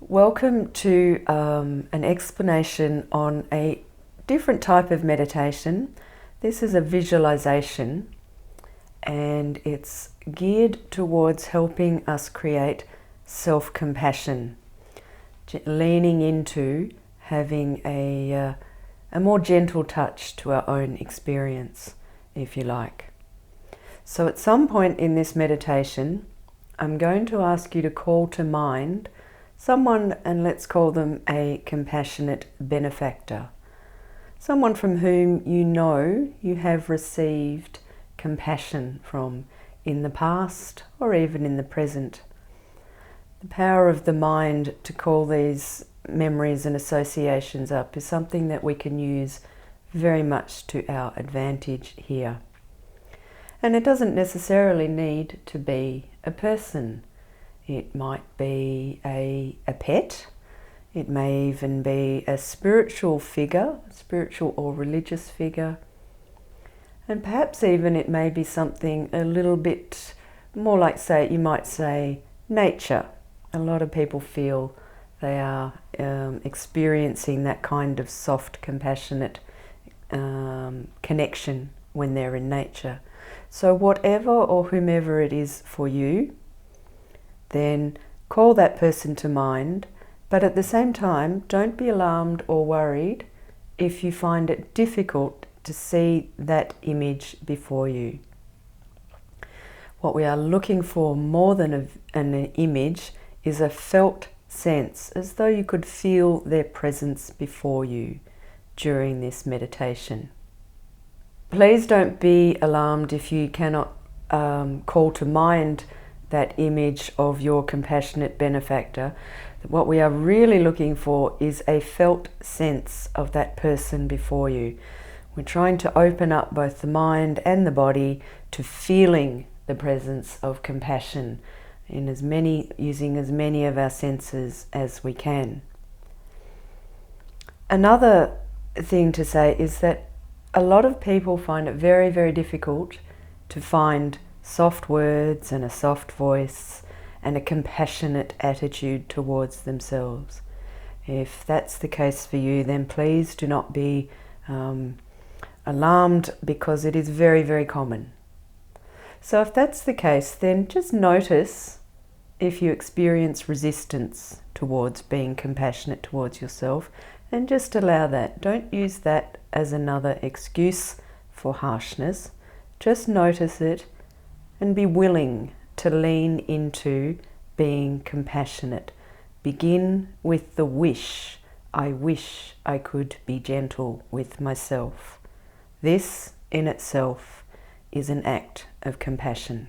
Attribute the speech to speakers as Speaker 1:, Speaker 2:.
Speaker 1: Welcome to an explanation on a different type of meditation. This is a visualization and it's geared towards helping us create self-compassion, leaning into having a more gentle touch to our own experience, if you like. So at some point in this meditation, I'm going to ask you to call to mind someone, and let's call them a compassionate benefactor. Someone from whom you know you have received compassion from in the past or even in the present. The power of the mind to call these memories and associations up is something that we can use very much to our advantage here. And it doesn't necessarily need to be a person. It might be a pet. It may even be a spiritual figure, spiritual or religious figure. And perhaps even it may be something a little bit more like, you might say, nature. A lot of people feel they are experiencing that kind of soft, compassionate connection when they're in nature. So whatever or whomever it is for you, then call that person to mind, but at the same time, don't be alarmed or worried if you find it difficult to see that image before you. What we are looking for more than an image is a felt sense, as though you could feel their presence before you during this meditation. Please don't be alarmed if you cannot call to mind that image of your compassionate benefactor. What we are really looking for is a felt sense of that person before you. We're trying to open up both the mind and the body to feeling the presence of compassion in using as many of our senses as we can. Another thing to say is that a lot of people find it very, very difficult to find soft words and a soft voice and a compassionate attitude towards themselves. If that's the case for you, then please do not be alarmed, because it is very, very common. So if that's the case, then just notice if you experience resistance towards being compassionate towards yourself, and just allow that. Don't use that as another excuse for harshness. Just notice it and be willing to lean into being compassionate. Begin with the wish. I wish I could be gentle with myself. This in itself is an act of compassion.